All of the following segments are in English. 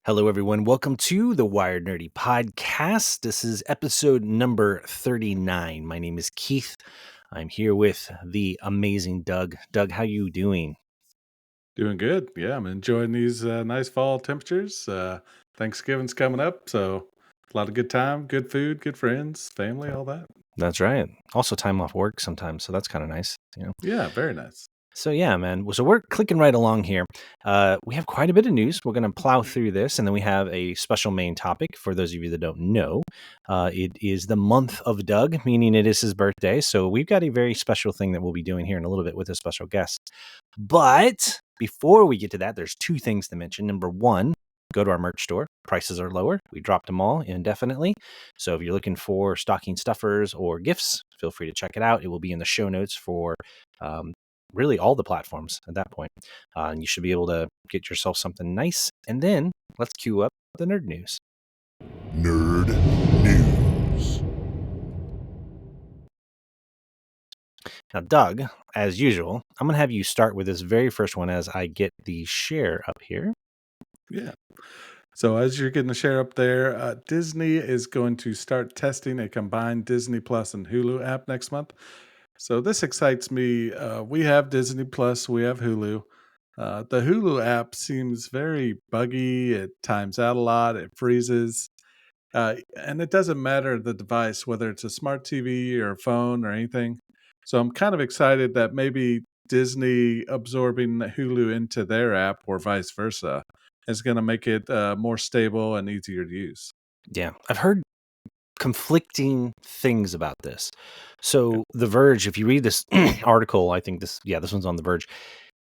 Hello, everyone. Welcome to the Wired Nerdy Podcast. This is episode number 39. My name is Keith. I'm here with the amazing Doug. Doug, how you doing? Doing good. Yeah, I'm enjoying these nice fall temperatures. Thanksgiving's coming up, so a lot of good time, good food, good friends, family, all that. That's right. Also, time off work sometimes, so that's kind of nice. Yeah, very nice. So yeah, man. So we're clicking right along here. We have quite a bit of news. We're going to plow through this, and then we have a special main topic. For those of you that don't know, it is the month of Doug, meaning it is his birthday. So we've got a very special thing that we'll be doing here in a little bit with a special guest. But before we get to that, there's two things to mention. Number one, go to our merch store. Prices are lower. We dropped them all indefinitely. So if you're looking for stocking stuffers or gifts, feel free to check it out. It will be in the show notes for really all the platforms at that point. And you should be able to get yourself something nice. And then let's cue up the nerd news. Nerd News. Now, Doug, as usual, I'm going to have you start with this very first one as I get the share up here. Yeah. So as you're getting the share up there, Disney is going to start testing a combined Disney Plus and Hulu app next month. So this excites me. We have Disney Plus, we have Hulu. The Hulu app seems very buggy. It times out a lot. It freezes. And it doesn't matter the device, whether it's a smart TV or a phone or anything. So I'm kind of excited that maybe Disney absorbing Hulu into their app or vice versa is going to make it more stable and easier to use. Yeah, I've heard conflicting things about this. Yeah. So The Verge, if you read this article, I think this one's on The Verge.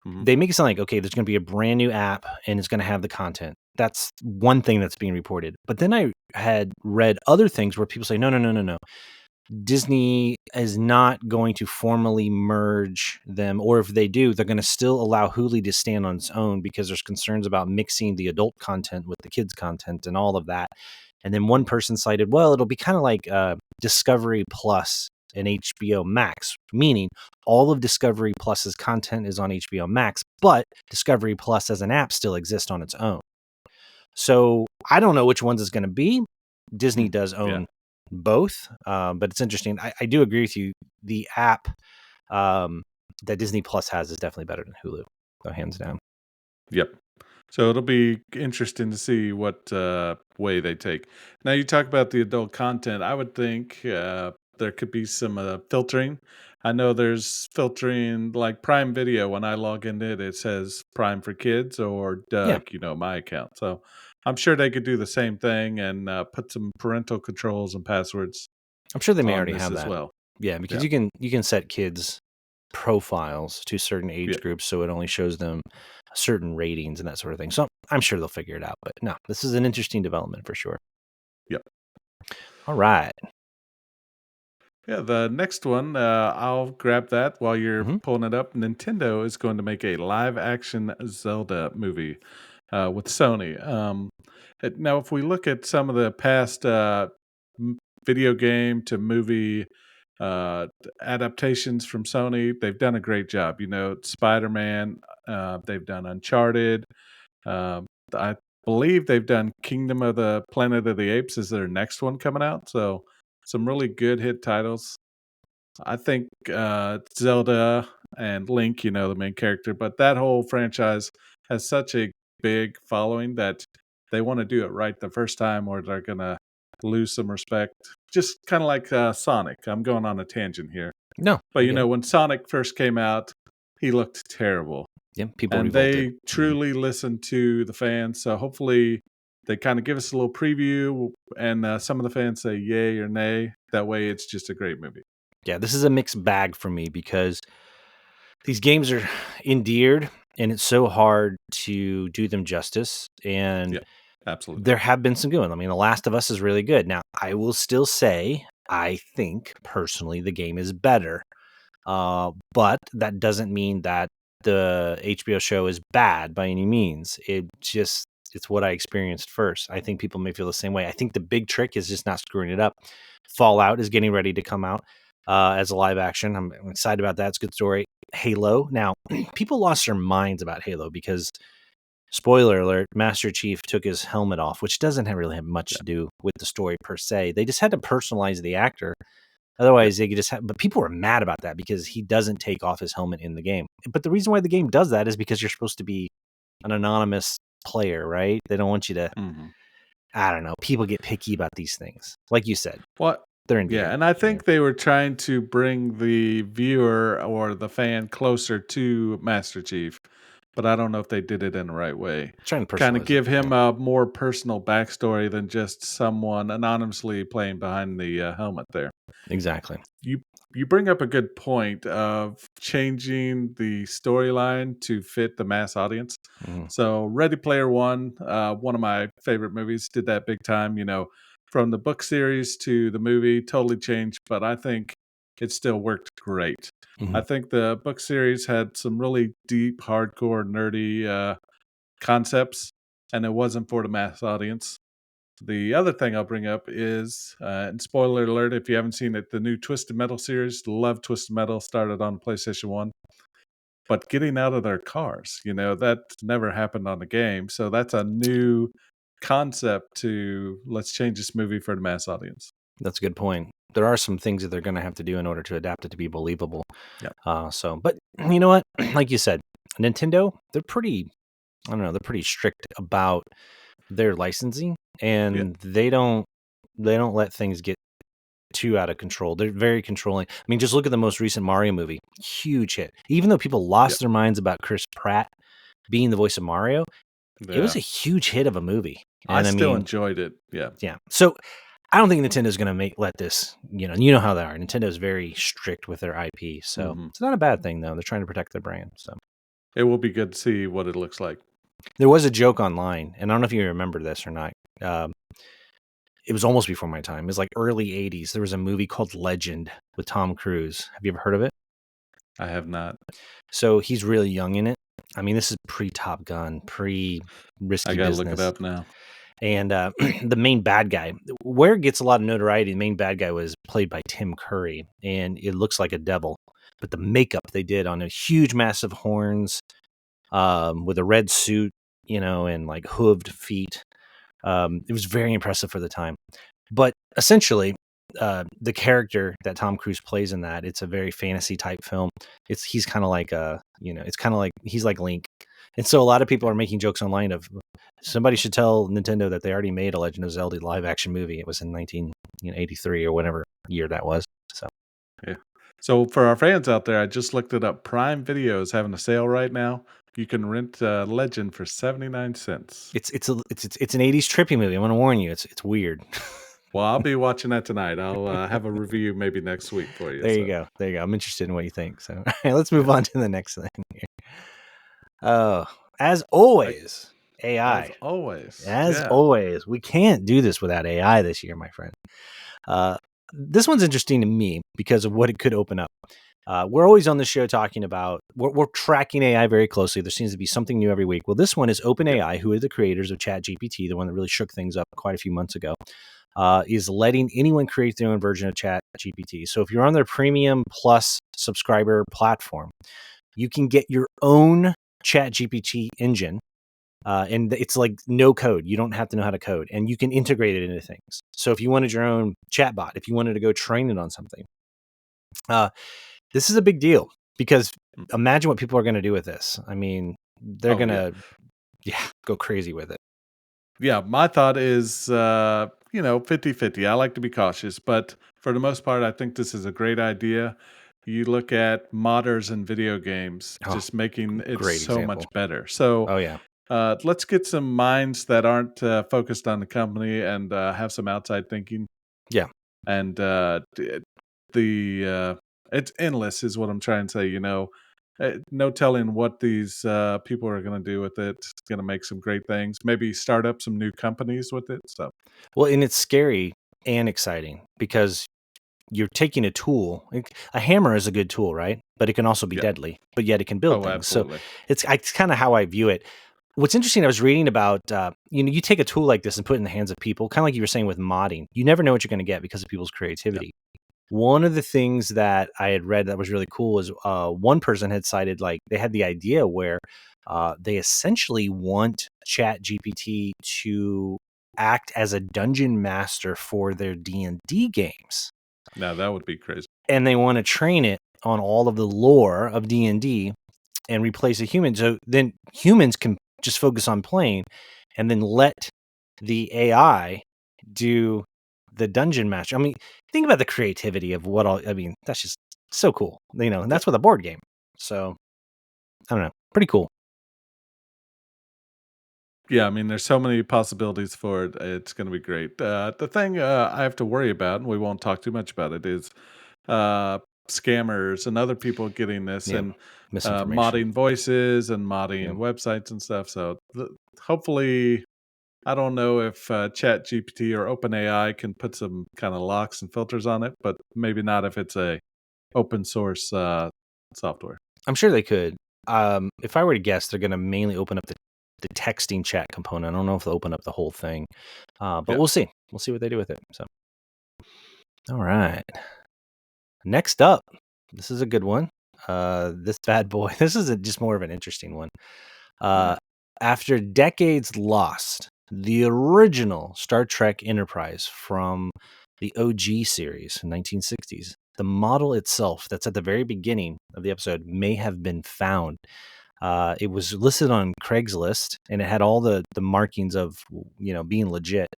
Mhm. They make it sound like, okay, there's going to be a brand new app and it's going to have the content. That's one thing that's being reported. But then I had read other things where people say, no. Disney is not going to formally merge them, or if they do, they're going to still allow Hulu to stand on its own because there's concerns about mixing the adult content with the kids' content and all of that. And then one person cited, well, it'll be kind of like Discovery Plus and HBO Max, meaning all of Discovery Plus's content is on HBO Max, but Discovery Plus as an app still exists on its own. So I don't know which ones it's going to be. Disney does own both, but it's interesting. I do agree with you. The app that Disney Plus has is definitely better than Hulu, hands down. Yep. So it'll be interesting to see what way they take. Now you talk about the adult content. I would think there could be some filtering. I know there's filtering like Prime Video. When I log into it, it says Prime for Kids or Yeah, Doug, my account. So I'm sure they could do the same thing and put some parental controls and passwords I'm sure they may on already this have as that. well. Yeah, because Yeah. you can set kids profiles to certain age Yeah. groups, so it only shows them certain ratings and that sort of thing. So I'm sure they'll figure it out. But no, this is an interesting development for sure. Yep. All right. Yeah, the next one, I'll grab that while you're Mhm. pulling it up. Nintendo is going to make a live action Zelda movie with Sony. Now, if we look at some of the past video game to movie adaptations from Sony, they've done a great job. Spider Man, they've done Uncharted. I believe they've done Kingdom of the Planet of the Apes is their next one coming out. So, some really good hit titles. I think Zelda and Link, the main character, but that whole franchise has such a big following that they want to do it right the first time, or they're gonna lose some respect. Just kind of like Sonic. I'm going on a tangent here, No, but I get it. when Sonic first came out, he looked terrible, Yeah, people and revolted. they truly listened to the fans. So hopefully, they kind of give us a little preview, and some of the fans say yay or nay. That way, it's just a great movie. Yeah, this is a mixed bag for me because these games are endeared and it's so hard to do them justice. And Yeah, absolutely. there have been some good ones. I mean, The Last of Us is really good. Now, I will still say, I think personally the game is better. But that doesn't mean that the HBO show is bad by any means. It's what I experienced first. I think people may feel the same way. I think the big trick is just not screwing it up. Fallout is getting ready to come out as a live action. I'm excited about that. It's a good story. Halo. Now, people lost their minds about Halo because spoiler alert, Master Chief took his helmet off, which doesn't really have much to do with the story per se. They just had to personalize the actor. Otherwise, they could just have, but people were mad about that because he doesn't take off his helmet in the game. But the reason why the game does that is because you're supposed to be an anonymous player, right? They don't want you to, I don't know, people get picky about these things. Like you said, What? they're in Yeah, and I think they were trying to bring the viewer or the fan closer to Master Chief, but I don't know if they did it in the right way. trying to Kind of personalize give it. him a more personal backstory than just someone anonymously playing behind the helmet there. Exactly. You bring up a good point of changing the storyline to fit the mass audience. So Ready Player One, one of my favorite movies, did that big time. From the book series to the movie, totally changed, but I think it still worked great. I think the book series had some really deep, hardcore, nerdy concepts, and it wasn't for the mass audience. The other thing I'll bring up is, and spoiler alert if you haven't seen it, the new Twisted Metal series, love Twisted Metal, started on PlayStation 1. But getting out of their cars, that never happened on the game. So that's a new concept to let's change this movie for the mass audience. That's a good point. There are some things that they're going to have to do in order to adapt it to be believable. Yep. But you know what? Like you said, Nintendo, they're pretty strict about their licensing, and they don't let things get too out of control. They're very controlling. I mean, just look at the most recent Mario movie. Huge hit. Even though people lost their minds about Chris Pratt being the voice of Mario, it was a huge hit of a movie. And I still enjoyed it. Yeah. Yeah. So I don't think Nintendo's going to let this, you know how they are. Nintendo's very strict with their IP. So it's not a bad thing, though. They're trying to protect their brand. So it will be good to see what it looks like. There was a joke online, and I don't know if you remember this or not. It was almost before my time. It was like early 80s. There was a movie called Legend with Tom Cruise. Have you ever heard of it? I have not. So he's really young in it. I mean, this is pre-Top Gun, pre-risky business. I got to look it up now. And the main bad guy, where it gets a lot of notoriety, the main bad guy was played by Tim Curry, and it looks like a devil. But the makeup they did on a huge, massive horns, with a red suit, and like hooved feet. It was very impressive for the time. But essentially, the character that Tom Cruise plays in that, it's a very fantasy type film. He's kind of like it's kind of like he's like Link. And so a lot of people are making jokes online of somebody should tell Nintendo that they already made a Legend of Zelda live action movie. It was in 1983 or whatever year that was. So yeah. So for our fans out there, I just looked it up. Prime Video is having a sale right now. You can rent Legend for 79 cents. It's an 80s trippy movie. I'm going to warn you. It's weird. Well, I'll be watching that tonight. I'll have a review maybe next week for you. There you go. I'm interested in what you think. So let's move on to the next thing. Oh, as always, AI. As always, we can't do this without AI this year, my friend. This one's interesting to me because of what it could open up. We're always on the show talking about, we're tracking AI very closely. There seems to be something new every week. Well, this one is OpenAI, who are the creators of ChatGPT, the one that really shook things up quite a few months ago, is letting anyone create their own version of ChatGPT. So if you're on their premium plus subscriber platform, you can get your own ChatGPT engine. And it's like no code. You don't have to know how to code, and you can integrate it into things. So if you wanted your own chatbot, if you wanted to go train it on something, this is a big deal because imagine what people are going to do with this. I mean, they're going to, go crazy with it. Yeah, my thought is, 50-50. I like to be cautious, but for the most part, I think this is a great idea. You look at modders in video games, just making it so much better. So, let's get some minds that aren't focused on the company and have some outside thinking. Yeah. And it's endless is what I'm trying to say, no telling what these people are going to do with it. It's going to make some great things. Maybe start up some new companies with it. So, well, and it's scary and exciting because you're taking a tool. A hammer is a good tool, right? But it can also be deadly. But yet it can build things. Absolutely. So it's kind of how I view it. What's interesting, I was reading about, you take a tool like this and put it in the hands of people, kind of like you were saying with modding. You never know what you're going to get because of people's creativity. One of the things that I had read that was really cool is one person had cited, like, they had the idea where they essentially want ChatGPT to act as a dungeon master for their D&D games. Now that would be crazy. And they want to train it on all of the lore of D&D and replace a human. So then humans can just focus on playing and then let the AI do the dungeon master. I mean, think about the creativity of what all, I mean, that's just so cool, and that's with a board game. So I don't know, pretty cool. Yeah, I mean, there's so many possibilities for it. It's going to be great. The thing I have to worry about, and we won't talk too much about it, is uh, scammers and other people getting this Yeah. and Misinformation. modding voices and modding Yep. websites and stuff. So hopefully, I don't know if Chat GPT or OpenAI can put some kind of locks and filters on it, but maybe not if it's a open source software. I'm sure they could. If I were to guess, they're going to mainly open up the texting chat component. I don't know if they'll open up the whole thing, but Yeah. we'll see. We'll see what they do with it. So, all right. Next up, this is a good one. This bad boy. This is just more of an interesting one. After decades lost, the original Star Trek Enterprise from the OG series in 1960s, the model itself that's at the very beginning of the episode may have been found. It was listed on Craigslist, and it had all the markings of being legit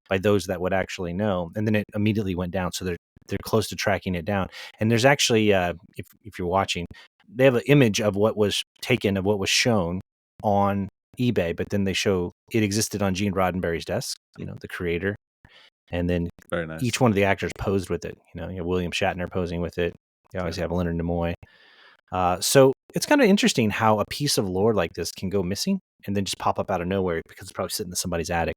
by those that would actually know. And then it immediately went down, so they're close to tracking it down. And there's actually, if you're watching, they have an image of what was taken, of what was shown on eBay, but then they show it existed on Gene Roddenberry's desk, the creator, and then Very nice. each one of the actors posed with it. You have William Shatner posing with it. You always have Leonard Nimoy. So it's kind of interesting how a piece of lore like this can go missing and then just pop up out of nowhere because it's probably sitting in somebody's attic.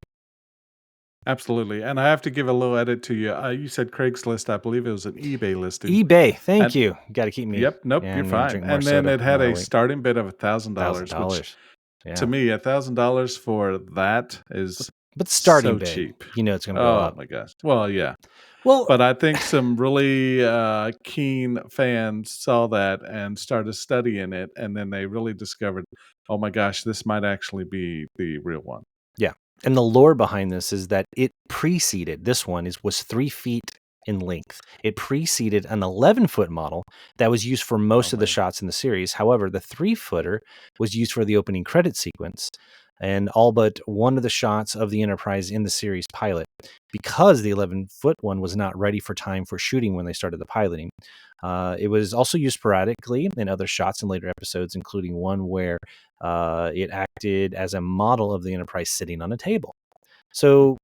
Absolutely. And I have to give a little edit to you. You said Craigslist. I believe it was an eBay listing. eBay. Thank And- you. Got to keep me. Yep. Nope. Yeah, You're I'm gonna fine. drink more And then soda it had another a week. starting bid of $1,000, which $1,000. Yeah. to me, $1,000 for that is But starting so bid, cheap. it's going to go Oh up. my gosh. Well, yeah. Well, But I think some really keen fans saw that and started studying it, and then they really discovered, oh my gosh, this might actually be the real one. yeah. And the lore behind this is that it preceded, this one was 3 feet in length. It preceded an 11-foot model that was used for most of the shots in the series. However, the 3-footer was used for the opening credit sequence and all but one of the shots of the Enterprise in the series pilot, because the 11-foot one was not ready for time for shooting when they started the piloting. It was also used sporadically in other shots in later episodes, including one where it acted as a model of the Enterprise sitting on a table. So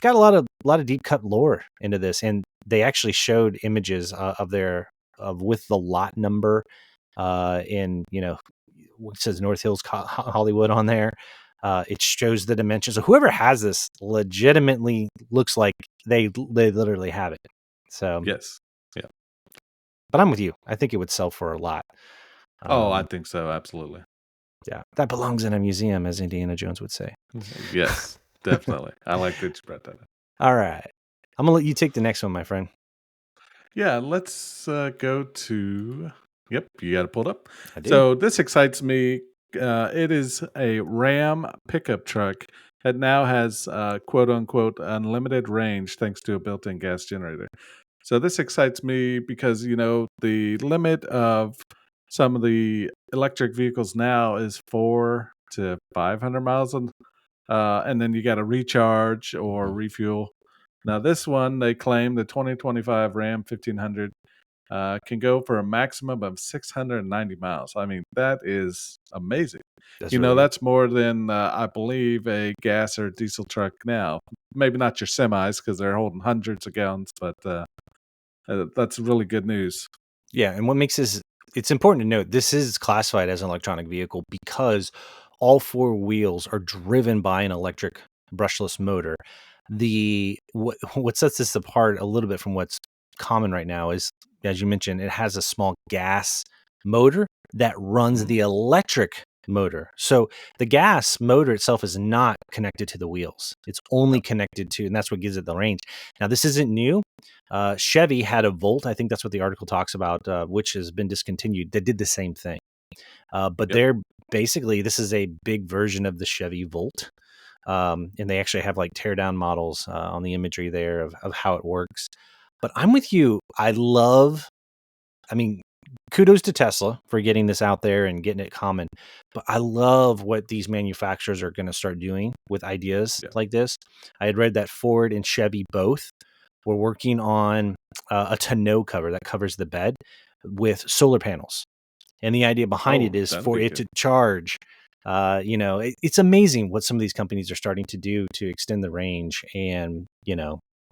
got a lot of deep cut lore into this, and they actually showed images of with the lot number in what says North Hills Hollywood on there. It shows the dimensions. So whoever has this legitimately looks like they literally have it. So Yes. Yeah. but I'm with you. I think it would sell for a lot. I think so. Absolutely. Yeah, that belongs in a museum, as Indiana Jones would say. Yes, definitely. I like that you brought that up. All right. I'm going to let you take the next one, my friend. Yeah, let's go to. Yep, you got it pulled up. I do. So this excites me. It is a Ram pickup truck that now has quote unquote unlimited range thanks to a built in gas generator. So this excites me because, the limit of some of the electric vehicles now is 400 to 500 miles, and then you got to recharge or refuel. Now, this one, they claim the 2025 Ram 1500 can go for a maximum of 690 miles. I mean, that is amazing. That's really good. That's more than, I believe, a gas or diesel truck now. Maybe not your semis because they're holding hundreds of gallons, but that's really good news. Yeah, and what makes this, it's important to note, this is classified as an electronic vehicle because all 4 wheels are driven by an electric brushless motor. What sets this apart a little bit from what's common right now is, as you mentioned, it has a small gas motor that runs the electric motor. So the gas motor itself is not connected to the wheels. It's only connected to, and that's what gives it the range. Now, this isn't new. Chevy had a Volt. I think that's what the article talks about, which has been discontinued. They did the same thing. But Yep. they're basically, this is a big version of the Chevy Volt. And they actually have like tear down models on the imagery there of how it works. But I'm with you. I mean, kudos to Tesla for getting this out there and getting it common. But I love what these manufacturers are going to start doing with ideas Yeah. like this. I had read that Ford and Chevy both were working on a tonneau cover that covers the bed with solar panels. And the idea behind it Oh, is that'd for be it good. to charge. It's amazing what some of these companies are starting to do to extend the range and,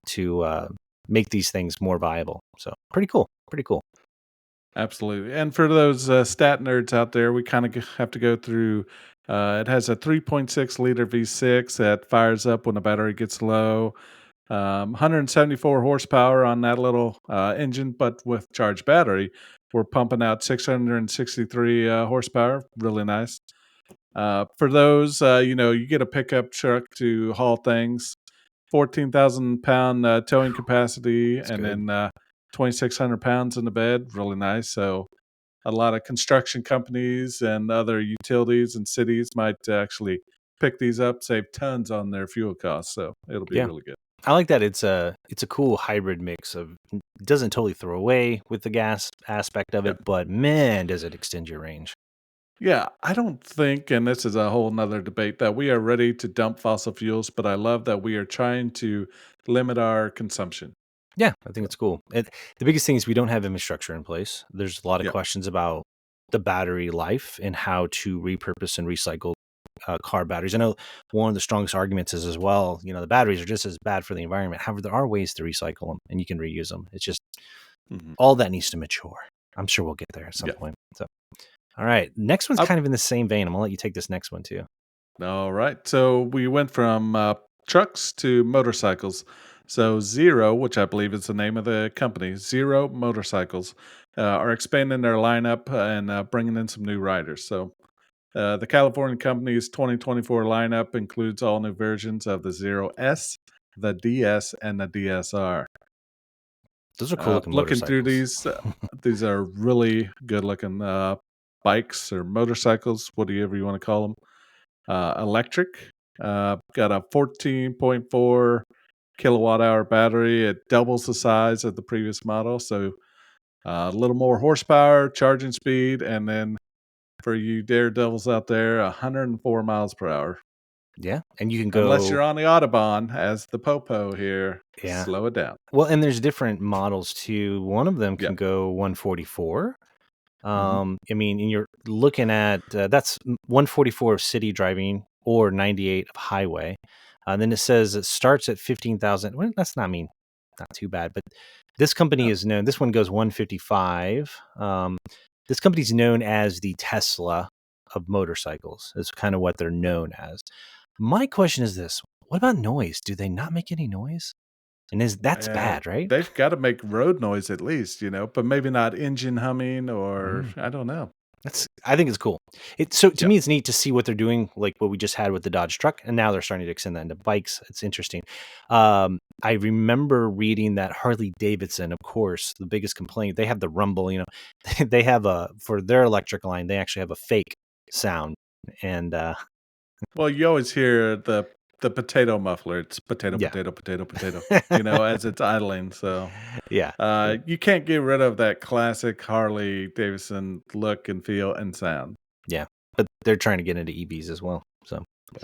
to make these things more viable. So pretty cool. Pretty cool. Absolutely. And for those stat nerds out there, we kind of have to go through. It has a 3.6 liter V6 that fires up when the battery gets low. 174 horsepower on that little engine, but with charged battery, we're pumping out 663 horsepower. Really nice. For those, you get a pickup truck to haul things, 14,000 pound towing capacity, That's and good. then 2,600 pounds in the bed. Really nice. So a lot of construction companies and other utilities and cities might actually pick these up, save tons on their fuel costs. So it'll be Yeah. really good. I like that it's a cool hybrid mix of it doesn't totally throw away with the gas aspect of Yeah. it, but man, does it extend your range. Yeah, I don't think, and this is a whole nother debate, that we are ready to dump fossil fuels, but I love that we are trying to limit our consumption. Yeah, I think So, it's cool. The biggest thing is we don't have infrastructure in place. There's a lot of yeah. questions about the battery life and how to repurpose and recycle car batteries. I know one of the strongest arguments is as well, the batteries are just as bad for the environment. However, there are ways to recycle them and you can reuse them. It's just Mhm. all that needs to mature. I'm sure we'll get there at some Yeah. point. So, all right. Next one's Up. kind of in the same vein. I'm going to let you take this next one too. All right. So we went from trucks to motorcycles. So Zero, which I believe is the name of the company, Zero Motorcycles, are expanding their lineup and bringing in some new riders. So the California company's 2024 lineup includes all new versions of the Zero S, the DS, and the DSR. Those are cool looking Looking through motorcycles. these are really good looking bikes or motorcycles, whatever you want to call them. Electric, got a 14.4 kilowatt hour battery. It doubles the size of the previous model, so a little more horsepower, charging speed, and then for you daredevils out there, 104 miles per hour. Yeah. And you can Unless go, you're on the Autobahn, as the Popo here, yeah. slow it down. Well, and there's different models too. One of them Yeah. can go 144. Hmm. I mean, and you're looking at that's 144 of city driving or 98 of highway. Then it says it starts at 15,000. Well, that's not too bad, but this company Oh, is known. This one goes 155. This company's known as the Tesla of motorcycles. Is kind of what they're known as. My question is this: what about noise? Do they not make any noise? And that's bad, right? they've got to make road noise at least, but maybe not engine humming or Mm. I don't know. I think it's cool. So to Yeah. me, it's neat to see what they're doing, like what we just had with the Dodge truck, and now they're starting to extend that into bikes. It's interesting. I remember reading that Harley Davidson, of course, the biggest complaint they have the rumble. They have for their electric line, they actually have a fake sound, and Well, you always hear the potato muffler. It's potato, yeah, potato, potato, potato, as it's idling. So yeah, yeah, you can't get rid of that classic Harley Davidson look and feel and sound. yeah. But they're trying to get into EVs as well. So, Yeah.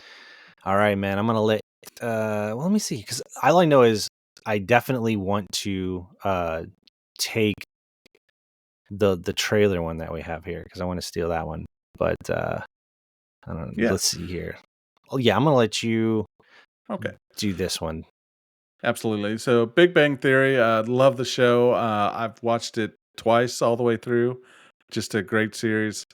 all right, man, I'm gonna let. Well, let me see, because all I know is I definitely want to take the trailer one that we have here because I want to steal that one. But I don't know. Yeah. Let's see here. Oh yeah, I'm gonna let you Okay. do this one. Absolutely. So Big Bang Theory, love the show. I've watched it twice all the way through. Just a great series.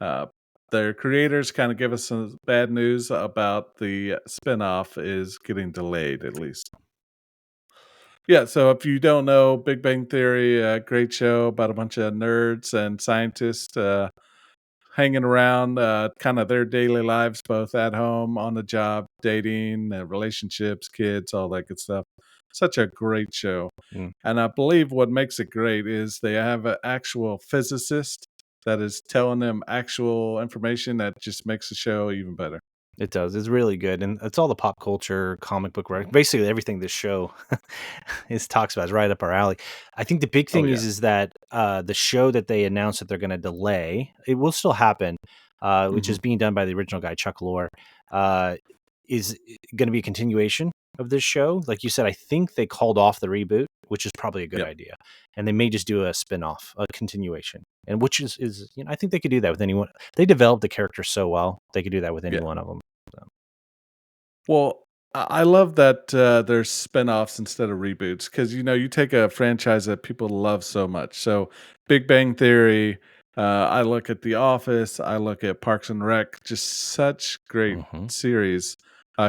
Uh, their creators kind of give us some bad news about the spinoff is getting delayed at least. Yeah, so if you don't know, Big Bang Theory, great show about a bunch of nerds and scientists hanging around, kind of their daily lives, both at home, on the job, dating, relationships, kids, all that good stuff. such a great show. Mm. And I believe what makes it great is they have an actual physicist that is telling them actual information that just makes the show even better. It does. It's really good, and it's all the pop culture, comic book, basically everything this show is talks about is right up our alley. I think the big Oh thing yeah. is that the show that they announced that they're going to delay, it will still happen, which Hmm. is being done by the original guy Chuck Lorre, uh, is going to be a continuation of this show. Like you said, I think they called off the reboot, which is probably a good Yep. idea, and they may just do a spin-off, a continuation, and which is I think they could do that with anyone. They developed the character so well, they could do that with any Yeah. one of them. Well, I love that there's spin-offs instead of reboots because you take a franchise that people love so much. So, Big Bang Theory. I look at The Office. I look at Parks and Rec. Just such great Mhm. series.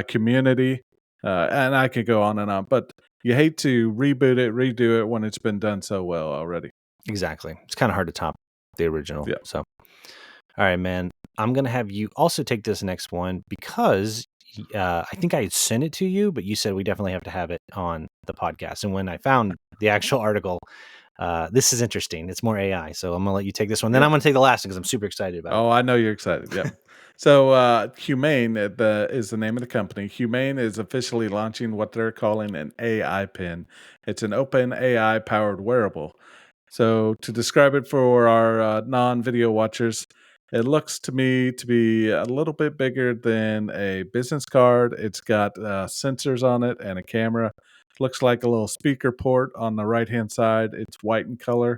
Community, and I could go on and on. But you hate to reboot it, redo it when it's been done so well already. Exactly. It's kind of hard to top the original. Yeah. So, all right, man. I'm gonna have you also take this next one because I think I had sent it to you, but you said we definitely have to have it on the podcast. And when I found the actual article, this is interesting. It's more AI, so I'm gonna let you take this one. Then Yeah. I'm gonna take the last one because I'm super excited about Oh, I know you're excited. Yep. So, Humane is the name of the company. Humane is officially launching what they're calling an AI pen. It's an open AI powered wearable. So, to describe it for our non-video watchers, it looks to me to be a little bit bigger than a business card. It's got sensors on it and a camera. Looks like a little speaker port on the right-hand side. It's white in color.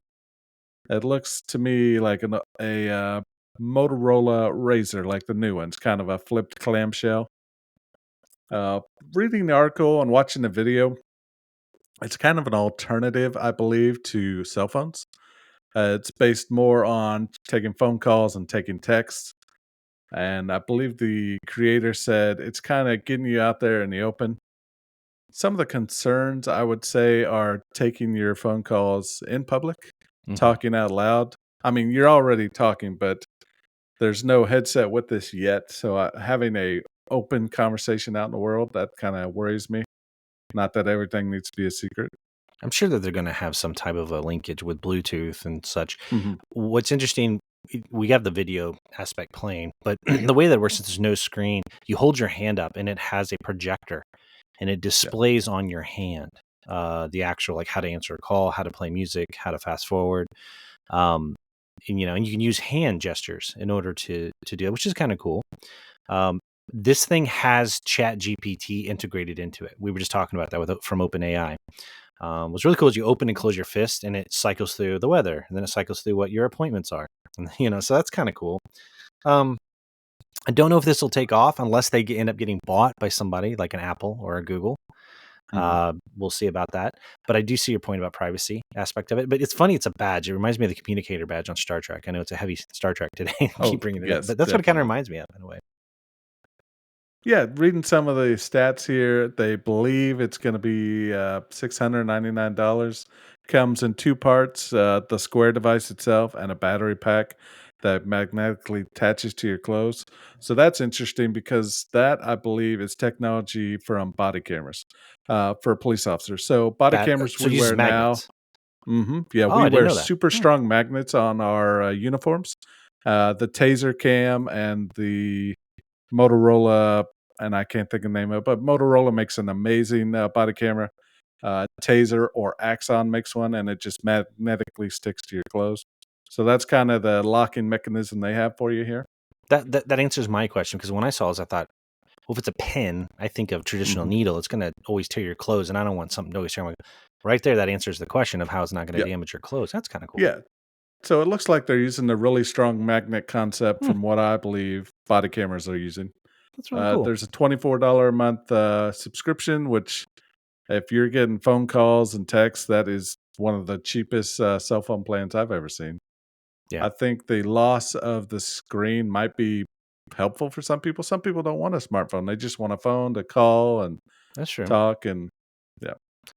It looks to me like a Motorola Razor, like the new ones, kind of a flipped clamshell. Uh, Reading the article and watching the video, it's kind of an alternative, I believe, to cell phones. It's based more on taking phone calls and taking texts. And I believe the creator said it's kind of getting you out there in the open. Some of the concerns I would say are taking your phone calls in public, it. Hmm. talking out loud. I mean, you're already talking, but there's no headset with this yet, so, having a open conversation out in the world, that kinda worries me. Not that everything needs to be a secret. I'm sure that they're going to have some type of a linkage with Bluetooth and such. Mhm. What's interesting, we have the video aspect playing, but the way that works is there's no screen. You hold your hand up and it has a projector and it Yeah. displays on your hand the actual, like how to answer a call, how to play music, how to fast forward. Um, and you can use hand gestures in order to do it, which is kind of cool. Um, this thing has Chat GPT integrated into it. We were just talking about that from OpenAI. What's really cool is you open and close your fist, and it cycles through the weather, and then it cycles through what your appointments are. And, so that's kind of cool. Um, I don't know if this will take off unless they end up getting bought by somebody like an Apple or a Google. Mhm. We'll see about that. But I do see your point about privacy aspect of it. But it's funny; it's a badge. It reminds me of the communicator badge on Star Trek. I know it's a heavy Star Trek today. I Oh, keep bringing it up, yes, but that's what it kind of definitely. reminds me of in a way. Yeah, reading some of the stats here, they believe it's gonna be, $699. Comes in 2 parts, the square device itself and a battery pack that magnetically attaches to your clothes. So that's interesting because that, I believe, is technology from body cameras, for police officers. So body That cameras so it we uses wear now. magnets. Mhm, yeah, Oh, we I didn't wear know that. super Hmm. strong magnets on our, uniforms. The Taser cam and the Motorola, and I can't think of the name of it, but Motorola makes an amazing body camera. Taser or Axon makes one, and it just magnetically sticks to your clothes. So that's kind of the locking mechanism they have for you here. That answers my question because when I saw this, I thought, well, if it's a pen, I think of traditional Hmm. needle. It's going to always tear your clothes, and I don't want something to always tear my. Right there, that answers the question of how it's not going to Yeah, damage your clothes. That's kind of cool. yeah. So it looks like they're using the really strong magnet concept Hmm, from what I believe body cameras are using. that's really cool. There's a $24 a month subscription, which if you're getting phone calls and texts, that is one of the cheapest cell phone plans I've ever seen. Yeah, I think the loss of the screen might be helpful for some people. Some people don't want a smartphone. They just want a phone to call and that's true. talk and yeah.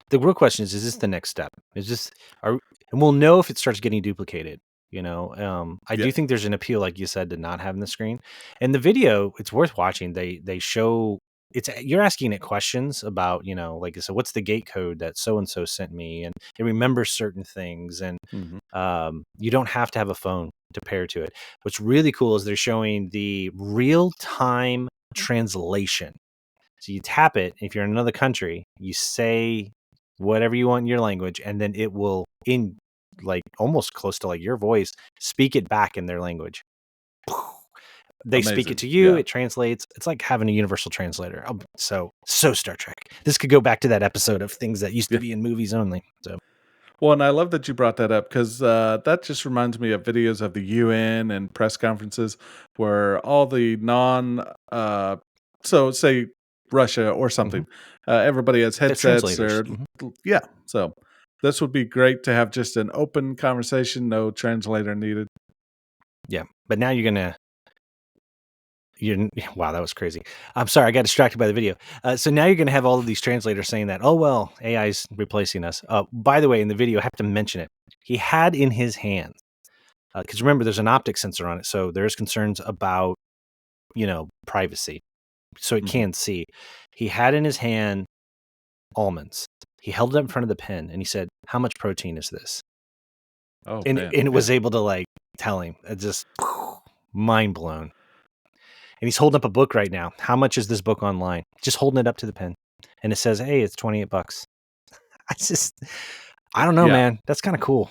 The real question is this the next step? Is this are and we'll know if it starts getting duplicated. I Yeah. do think there's an appeal, like you said, to not having the screen. And the video, it's worth watching. They show you're asking it questions about, like, so what's the gate code that so and so sent me, and it remembers certain things, and you don't have to have a phone to pair to it. What's really cool is they're showing the real time translation. So you tap it. If you're in another country, you say whatever you want in your language, and then it will, in like almost close to like your voice, speak it back in their language. They speak it Amazing. to you. Yeah. It translates. It's like having a universal translator. So Star Trek. This could go back to that episode of things that used to Yeah. be in movies only. So Well, and I love that you brought that up because that just reminds me of videos of the UN and press conferences where all the so say Russia or something, everybody has they're headsets translators. or, yeah. So this would be great to have just an open conversation, no translator needed. Yeah, but now wow, that was crazy. I'm sorry, I got distracted by the video. So now you're going to have all of these translators saying that, oh, well, AI's replacing us. By the way, in the video, I have to mention it. He had in his hand, because remember, there's an optic sensor on it. So there's concerns about, privacy. So it can see. He had in his hand almonds. He held it up in front of the pen and he said, how much protein is this? Oh, And, man. and it was able to like tell him. It just mind blown. And he's holding up a book right now. How much is this book online? Just holding it up to the pen. And it says, hey, it's $28. I don't know, Yeah. man. That's kind of cool.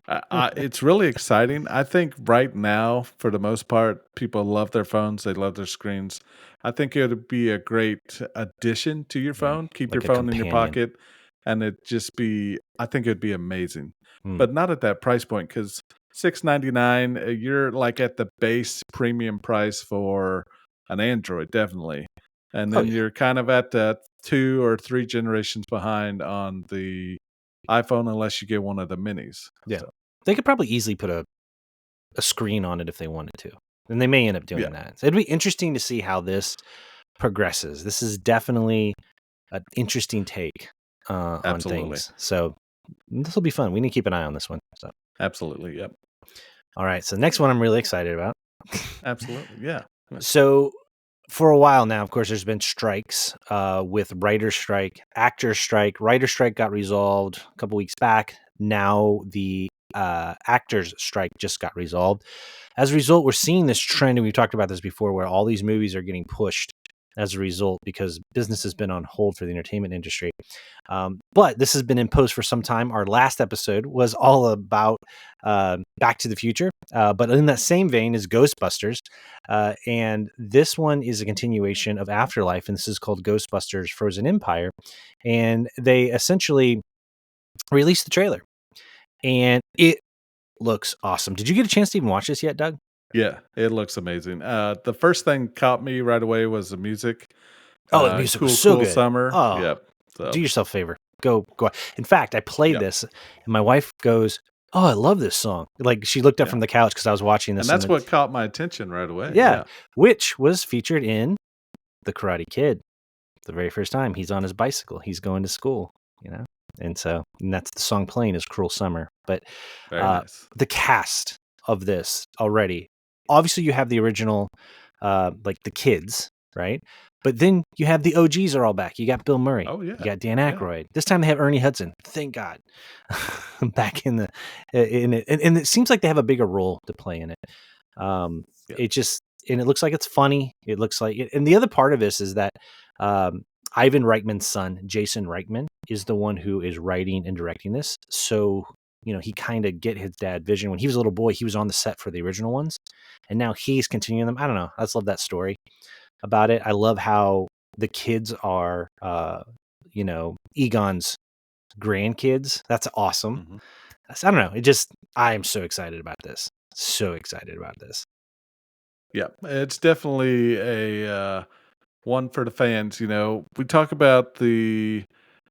It's really exciting. I think right now, for the most part, people love their phones. They love their screens. I think it would be a great addition to your phone. Keep your Like a phone in your companion. pocket, and I think it'd be amazing. Mm. But not at that price point because $6.99, you're like at the base premium price for an Android, definitely. And then you're kind of at the 2 or 3 generations behind on the iPhone unless you get one of the minis. Yeah. So. They could probably easily put a screen on it if they wanted to. And they may end up doing that. So it'd be interesting to see how this progresses. This is definitely an interesting take on things. So this will be fun. We need to keep an eye on this one. So Absolutely. Yep. all right. So the next one I'm really excited about. Absolutely. Yeah. So for a while now, of course, there's been strikes with writer's strike, actor's strike. Writer's strike got resolved a couple weeks back. Now the actors strike just got resolved. As a result, we're seeing this trend, and we've talked about this before, where all these movies are getting pushed as a result because business has been on hold for the entertainment industry. But this has been in post for some time. Our last episode was all about Back to the Future, but in that same vein is Ghostbusters. And this one is a continuation of Afterlife, and this is called Ghostbusters Frozen Empire. And they essentially released the trailer, and it looks awesome. Did you get a chance to even watch this yet, Doug? Yeah, it looks amazing. The first thing caught me right away was the music. Oh, the music Cool, was so cool good. summer. Oh, Yep. So. do yourself a favor. Go. In fact, I played this, and my wife goes, "Oh, I love this song." Like she looked up from the couch because I was watching this, and that's what caught my attention right away. Yeah, which was featured in The Karate Kid. The very first time he's on his bicycle, he's going to school, and that's the song playing is "Cruel Summer." But Very nice. The cast of this already, obviously, you have the original, like the kids, right? But then you have the OGs are all back. You got Bill Murray. Oh, yeah. You got Dan Aykroyd. This time they have Ernie Hudson. Thank God. Back in it. And it seems like they have a bigger role to play in it. It just, and it looks like it's funny. It looks like it. And the other part of this is that Ivan Reitman's son, Jason Reitman, is the one who is writing and directing this. So, he kind of get his dad vision. When he was a little boy, he was on the set for the original ones. And now he's continuing them. I don't know. I just love that story about it. I love how the kids are, Egon's grandkids. That's awesome. I don't know. I am so excited about this. So excited about this. Yeah, it's definitely a one for the fans. We talk about the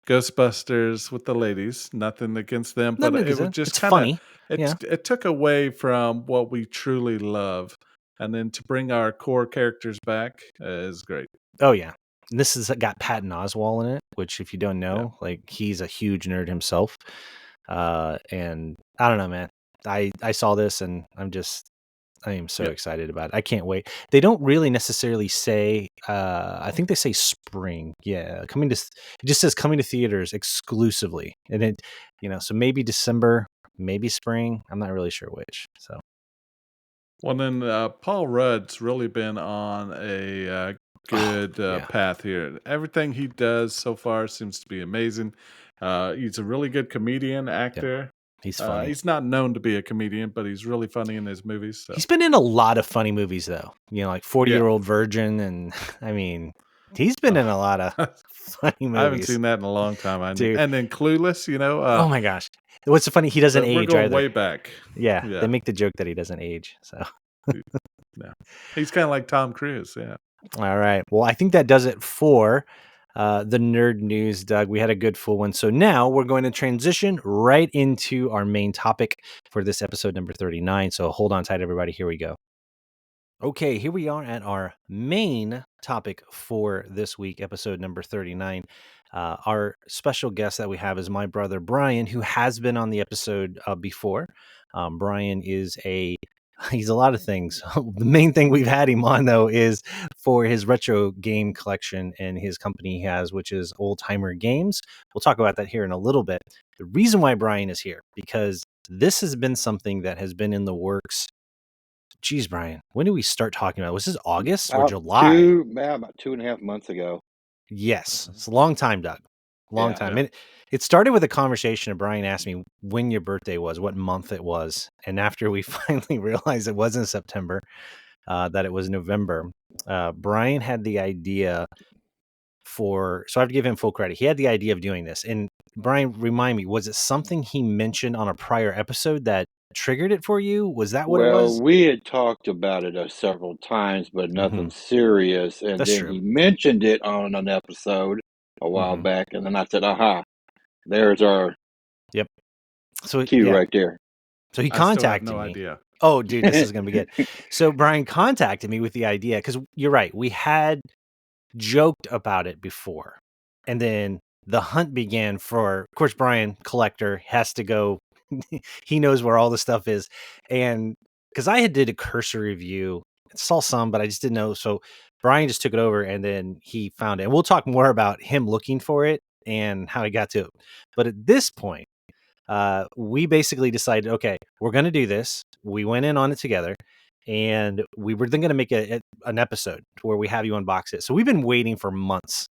Ghostbusters with the ladies. Nothing against them, but it was just kind of funny. It took away from what we truly love, and then to bring our core characters back is great. Oh yeah, and this has got Patton Oswalt in it, which if you don't know, like he's a huge nerd himself. And I don't know, man. I saw this and I am so Yep. excited about it. I can't wait. They don't really necessarily say. I think they say spring. Yeah, it just says coming to theaters exclusively, and it, so maybe December, maybe spring. I'm not really sure which. So Well, then Paul Rudd's really been on a good yeah, path here. Everything he does so far seems to be amazing. He's a really good comedian, yeah, actor. he's funny. He's not known to be a comedian, but he's really funny in his movies. So He's been in a lot of funny movies though. Like 40 yeah, Year Old Virgin, and I mean, he's been in a lot of funny I haven't movies, seen that in a long time. dude. And then Clueless, Oh my gosh, what's so funny? He doesn't we're age going either. way back. Yeah, they Yeah, make the joke that he doesn't age. So. yeah, he's kind of like Tom Cruise. Yeah. All right. Well, I think that does it for the nerd news, Doug. We had a good full one. So now we're going to transition right into our main topic for this episode number 39. So hold on tight, everybody. Here we go. Okay, here we are at our main topic for this week, episode number 39. Our special guest that we have is my brother, Brian, who has been on the episode before. Brian he's a lot of things. The main thing we've had him on, though, is for his retro game collection and his company he has, which is Ole Tymer Games. We'll talk about that here in a little bit. The reason why Brian is here, because this has been something that has been in the works. Geez, Brian, when did we start talking about it? Was this August or July? About 2.5 months ago. Yes. It's a long time, Doug. Long Yeah. time. It started with a conversation of Brian asked me when your birthday was, what month it was. And after we finally realized it wasn't September, that it was November, Brian had the idea so I have to give him full credit. He had the idea of doing this. And Brian, remind me, was it something he mentioned on a prior episode that triggered it for you? Was that what it Well, was? we had talked about it several times, but nothing serious. And That's then true. he mentioned it on an episode a while back, and then I said, "Aha, there's our Yep. So cue right there." So he I still have contacted no me. idea. Oh, dude, this is going to be good. So Brian contacted me with the idea because you're right. We had joked about it before. And then the hunt began of course, Brian, collector, has to go. He knows where all the stuff is. And because I did a cursory review, saw some, but I just didn't know. So Brian just took it over and then he found it. And we'll talk more about him looking for it and how he got to it. But at this point, we basically decided, okay, we're going to do this. We went in on it together, and we were then going to make an episode where we have you unbox it. So we've been waiting for months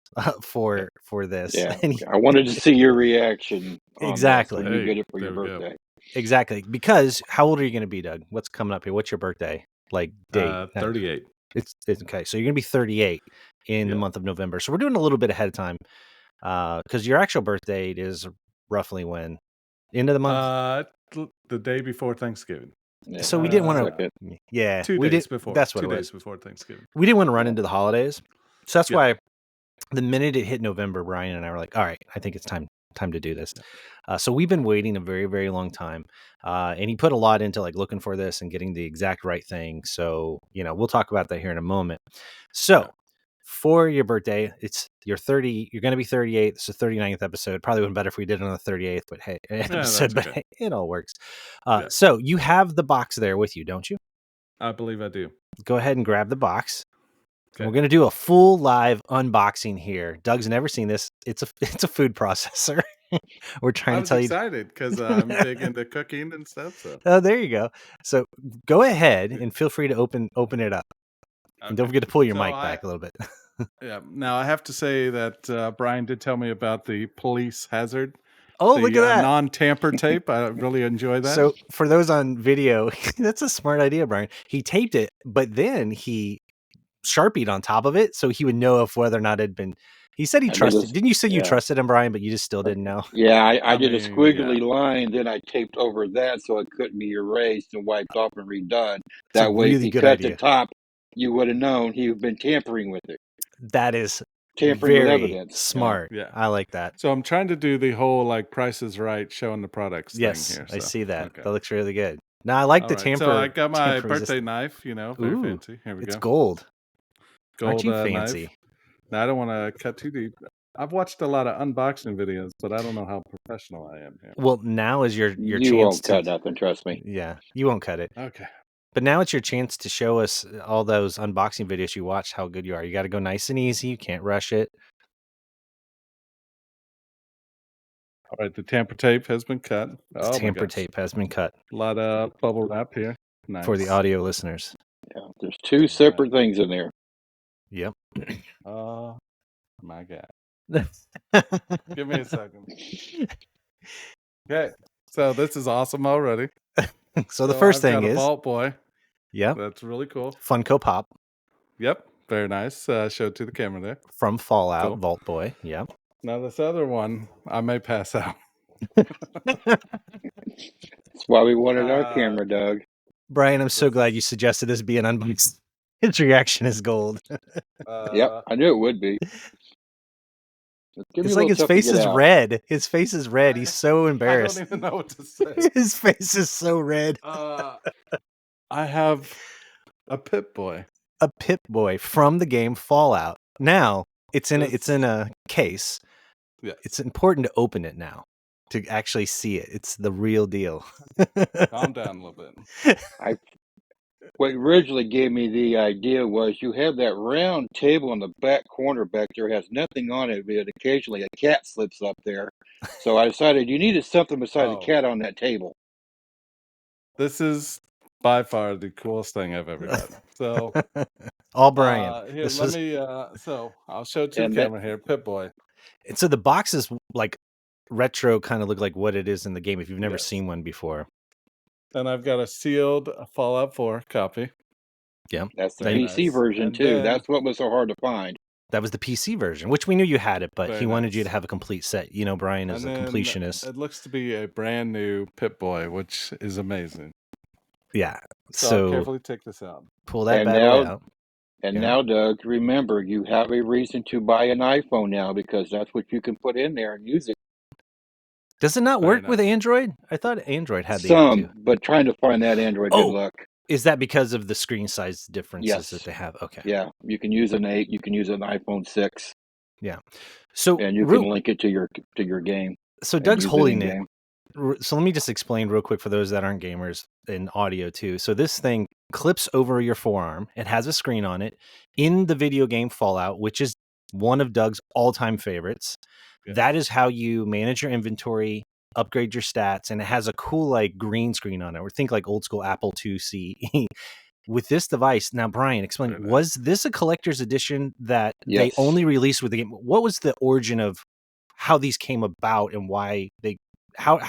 for this. Yeah, I wanted to see your reaction on Exactly. this when you get it for there your we go. birthday. Exactly. Because how old are you going to be, Doug? What's coming up here? What's your birthday? Like date? 38. It's okay. So you're going to be 38 in the Yeah. month of November. So we're doing a little bit ahead of time because your actual birth date is roughly when? End of the month? The day before Thanksgiving. Yeah, So we didn't want second. to. Yeah, 2 we days did. before. That's what 2 it days was. before Thanksgiving. We didn't want to run into the holidays, so that's Yeah. why the minute it hit November, Brian and I were like, "All right, I think it's time to do this." So we've been waiting a very, very long time, and he put a lot into like looking for this and getting the exact right thing. So we'll talk about that here in a moment. So. For your birthday, you're 30. You're going to be 38. It's the 39th episode. Probably would have been better if we did it on the 38th, but hey, episode. But okay. hey, it all works. Yeah. So you have the box there with you, don't you? I believe I do. Go ahead and grab the box. Okay. And we're going to do a full live unboxing here. Doug's never seen this. It's a food processor. We're trying to tell you. I was excited because I'm big into cooking and stuff. So. Oh, there you go. So go ahead and feel free to open it up. Okay. And don't forget to pull your mic back a little bit. Yeah. Now I have to say that Brian did tell me about the police hazard. Oh, look at that. Non-tamper tape. I really enjoy that. So for those on video, that's a smart idea, Brian. He taped it, but then he Sharpied on top of it so he would know if whether or not it had been. He said he trusted. Didn't you say you trusted him, Brian, but you just still didn't know? Yeah, I did a squiggly line, then I taped over that so it couldn't be erased and wiped off and redone. That way, if he cut the top, you would have known he'd been tampering with it. That is tampering with very evidence. smart. Yeah. I like that. So I'm trying to do the whole like Price is Right showing the products thing here. I see that. Okay. That looks really good. Now I like the tamper. So I got my birthday knife, very fancy. Here we go. It's gold. Aren't you fancy? Knife. Now I don't want to cut too deep. I've watched a lot of unboxing videos, but I don't know how professional I am here. Well, now is your chance You won't cut nothing, trust me. Yeah, you won't cut it. Okay. But now it's your chance to show us all those unboxing videos you watched, how good you are. You got to go nice and easy. You can't rush it. All right, the tamper tape has been cut. The tamper tape has been cut. A lot of bubble wrap here. Nice. For the audio listeners. Yeah, there's 2 separate things in there. Yep. Oh, my God. Give me a second. Okay, so this is awesome already. So the first I've thing got a is Vault Boy. Yep. That's really cool. Funko Pop. Yep, very nice. Show it to the camera there. From Fallout, cool. Vault Boy. Yep. Now this other one, I may pass out. That's why we wanted our camera, Doug. Brian, I'm so glad you suggested this be an unboxed. His reaction is gold. Yep, I knew it would be. It's like his face is red. His face is red. He's so embarrassed. I don't even know what to say. His face is so red. I have a Pip-Boy. A Pip-Boy from the game Fallout. Now it's in a case. Yes. It's important to open it now to actually see it. It's the real deal. Calm down a little bit. What originally gave me the idea was you have that round table in the back corner back there, has nothing on it, but occasionally a cat slips up there. So I decided you needed something besides a cat on that table. This is by far the coolest thing I've ever done. So, all Brian. Here, let me. So I'll show it to the camera here. Pip-Boy. And so the boxes like retro kind of look like what it is in the game if you've never seen one before. And I've got a sealed Fallout 4 copy. Yeah. That's the PC version, too. That's what was so hard to find. That was the PC version, which we knew you had it, but he wanted you to have a complete set. You know, Brian is a completionist. It looks to be a brand new Pip-Boy, which is amazing. Yeah. So I'll carefully take this out. Pull that bad boy out. And now, Doug, remember, you have a reason to buy an iPhone now because that's what you can put in there and use it. Does it not work with Android? I thought Android had the app too. But trying to find that Android, good luck. Is that because of the screen size differences that they have? Okay. Yeah, you can use an 8. You can use an iPhone 6. Yeah. So and you can link it to your game. So Doug's holding it. So let me just explain real quick for those that aren't gamers in audio too. So this thing clips over your forearm. It has a screen on it in the video game Fallout, which is one of Doug's all-time favorites. Yeah. That is how you manage your inventory, upgrade your stats, and it has a cool like green screen on it. Or think like old school Apple IIc. With this device, now Brian, explain. Was this a collector's edition that they only released with the game? What was the origin of how these came about and why they? How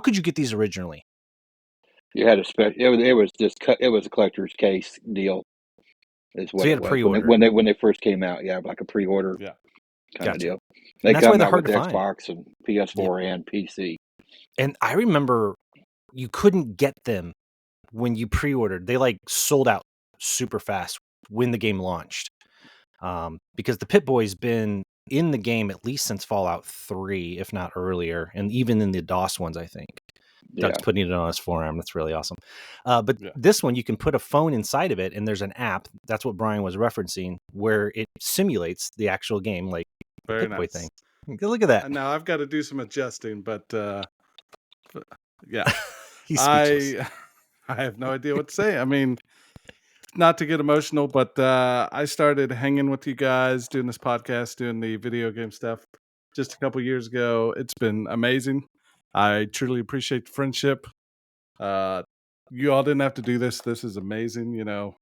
could you get these originally? You had it was a collector's case deal. Is what so you had a pre-order when they first came out. Yeah, like a pre-order kind of deal. They come out with Xbox and PS4 and PC. And I remember you couldn't get them when you pre-ordered. They like sold out super fast when the game launched. Because the Pip-Boy's been in the game at least since Fallout 3, if not earlier, and even in the DOS ones, I think. Doug's putting it on his forearm. That's really awesome. But this one, you can put a phone inside of it, and there's an app. That's what Brian was referencing, where it simulates the actual game, like very Pip-Boy nice thing. Look at that. Now I've got to do some adjusting, but yeah, he's speechless. I have no idea what to say. I mean, not to get emotional, but I started hanging with you guys, doing this podcast, doing the video game stuff just a couple years ago. It's been amazing. I truly appreciate the friendship. You all didn't have to do this. This is amazing. You know,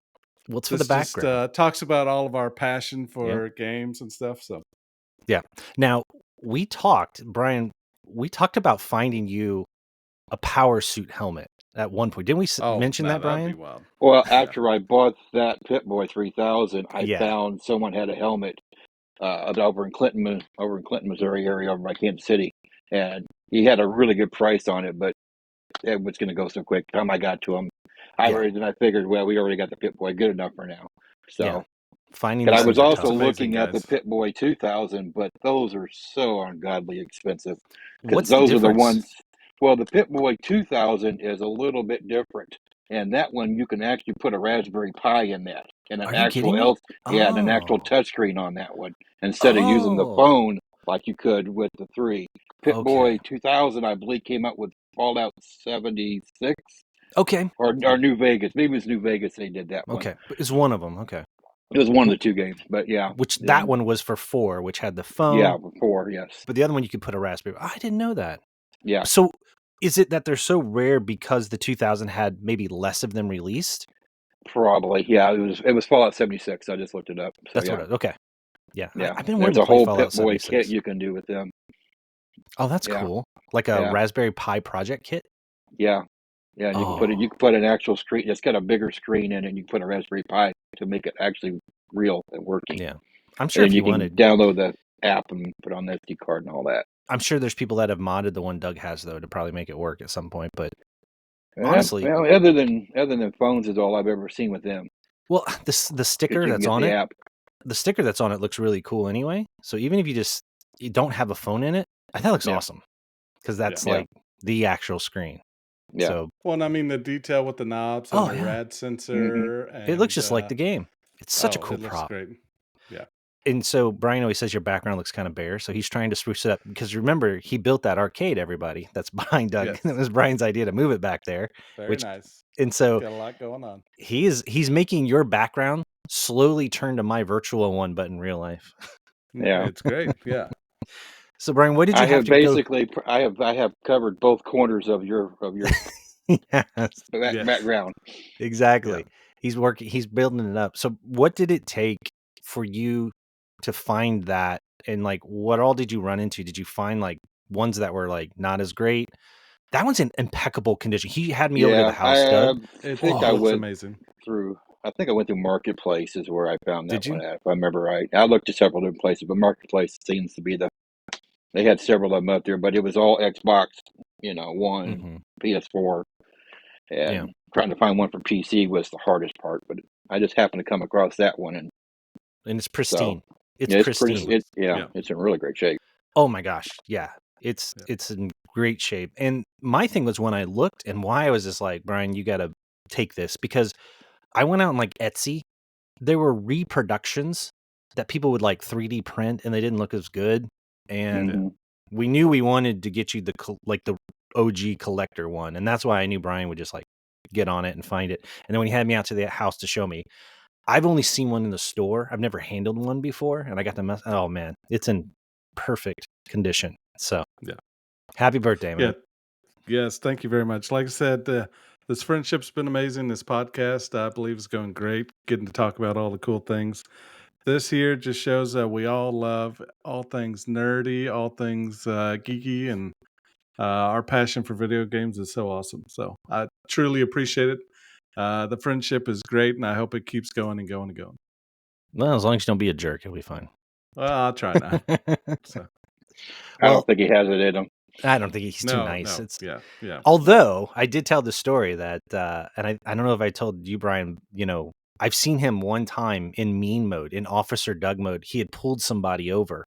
what's for the background? Just, talks about all of our passion for games and stuff. So, yeah. Now we talked, Brian. We talked about finding you a power suit helmet at one point. Didn't we mention that, Brian? Well, after I bought that Pip-Boy 3000, I found someone had a helmet over in Clinton, Missouri area, over by Kansas City, and he had a really good price on it, but it was going to go so quick. By the time I got to him, I figured, well, we already got the Pip-Boy, good enough for now. So, finding. I was also looking at the Pip-Boy 2000, but those are so ungodly expensive. What's those the difference? Are the ones. Well, the Pip-Boy 2000 is a little bit different, and that one you can actually put a Raspberry Pi in that, and an actual and an actual touchscreen on that one instead of using the phone like you could with the 3. Pip-Boy 2000, I believe, came out with Fallout 76, Okay. or New Vegas. Maybe it was New Vegas. They did that one. Okay. It's one of them. Okay. It was one of the two games, but yeah. Which that Then, one was for 4, which had the phone. yeah, 4, yes. But the other one you could put a Raspberry. I didn't know that. Yeah, So is it that they're so rare because the 2000 had maybe less of them released? probably. Yeah, it was Fallout 76. I just looked it up. So That's yeah, what. Okay. Yeah. yeah. I've been There's wanting to a play whole Fallout Pip-Boy 76. kit you can do with them. Oh, that's Yeah, cool. Like a yeah, Raspberry Pi project kit. yeah, yeah. And you Oh, can put an actual screen. It's got a bigger screen in it. And you can put a Raspberry Pi to make it actually real and working. yeah. I'm And sure then if you you can wanted, download the app and put on the SD card and all that. I'm sure there's people that have modded the one Doug has though to probably make it work at some point. But Yeah, honestly, well, other than phones is all I've ever seen with them. well, the Because sticker you can that's get on the it, app. the sticker that's on it looks really cool anyway. So even if you don't have a phone in it, I think that looks Yeah, awesome because that's yeah, like the actual screen. yeah. So Well, and I mean the detail with the knobs and the yeah, rad hmm sensor, it looks and just like the game. It's such a cool it looks prop. great. Yeah, And so Brian always says your background looks kind of bare, so he's trying to spruce it up because remember he built that arcade. Everybody that's behind Doug, yes, and it was Brian's idea to move it back there. very Which nice. and so Got a lot going on. he's making your background slowly turn to my virtual one, but in real life. Yeah. It's great. Yeah, So Brian, what did you I have have to go? basically I have covered both corners of your Yes, yes, background. exactly. yeah. He's building it up. So what did it take for you to find that? And like, what all did you run into? Did you find like ones that were like not as great? That one's in impeccable condition. He had me over to the Yeah, house, Doug. It think I looks Oh, went amazing. through. I think I went through Marketplace is where I found that did one you? at, if I remember right. I looked at several different places, but Marketplace seems to be they had several of them up there, but it was all Xbox, One, Mm-hmm. PS4, Yeah, and trying to find one for PC was the hardest part. But I just happened to come across that one, and and it's so pristine. It's yeah, pristine. Yeah, it's in really great shape. Oh my gosh, yeah. It's yeah. it's in great shape. And my thing was when I looked and why I was just like, Brian, you got to take this because I went out on like Etsy. There were reproductions that people would like 3D print and they didn't look as good. And Yeah. hmm we knew we wanted to get you the OG collector one, and that's why I knew Brian would just like get on it and find it. And then when he had me out to the house to show me, I've only seen one in the store. I've never handled one before, and I got the oh man, it's in perfect condition. So Yeah. happy birthday, Yeah. man! Yes. Thank you very much. Like I said, this friendship's been amazing. This podcast, I believe, is going great. Getting to talk about all the cool things. This here just shows that we all love all things nerdy, all things geeky, and our passion for video games is so awesome. So I truly appreciate it. The friendship is great, and I hope it keeps going and going and going. Well, as long as you don't be a jerk, it'll be fine. Well, I'll try not. So I don't Well, think he has it in him. I don't think he's too no, nice. no, It's yeah, yeah, although I did tell the story that, and I don't know if I told you, Brian. I've seen him one time in mean mode, in Officer Doug mode. He had pulled somebody over,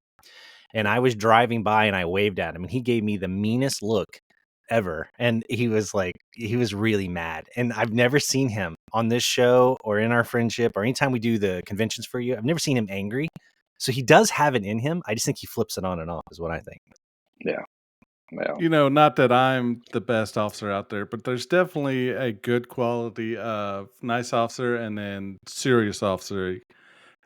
and yeah. I was driving by and I waved at him, and he gave me the meanest look ever. And he was really mad. And I've never seen him on this show or in our friendship or anytime we do the conventions for you. I've never seen him angry. So he does have it in him. I just think he flips it on and off, is what I think. Yeah, well, Not that I'm the best officer out there, but there's definitely a good quality of nice officer and then serious officer.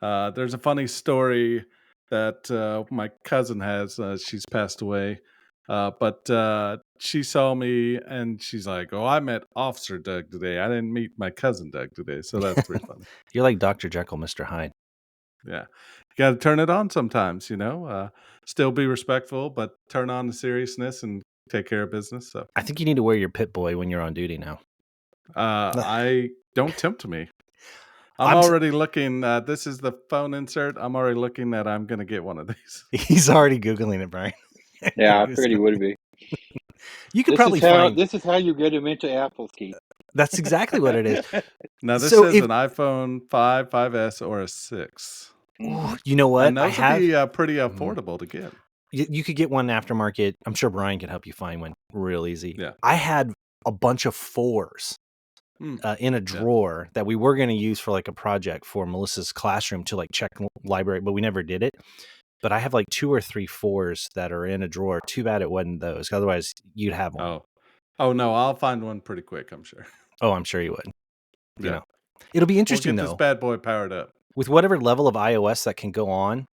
There's a funny story that my cousin has. She's passed away. But she saw me and she's like, "Oh, I met Officer Doug today. I didn't meet my cousin Doug today." So that's pretty funny. You're like Dr. Jekyll, Mr. Hyde. Yeah. You got to turn it on sometimes, still be respectful, but turn on the seriousness and take care of business. So I think you need to wear your Pit Boy when you're on duty now. I don't tempt me. I'm I'm s- already looking. This is the phone insert. I'm already looking that I'm going to get one of these. He's already Googling it, Brian. yeah, I figured he would be. You could probably find This is how you get him into Apple's Keith. that's exactly what it is. Now, this So says if an iPhone 5, 5S, or a 6. ooh, you know what And I those would have, be pretty Mhm. affordable to get. You could get one aftermarket. I'm sure Brian can help you find one real easy. Yeah. I had a bunch of 4s Mm, in a yeah. drawer that we were going to use for like a project for Melissa's classroom to like check library, but we never did it. But I have like 2 or 3 4s that are in a drawer. Too bad it wasn't those. Otherwise, you'd have one. Oh, no, I'll find one pretty quick, I'm sure. Oh, I'm sure you would. You Yeah. know, it'll be We'll interesting get this though, bad boy powered up. with whatever level of iOS that can go on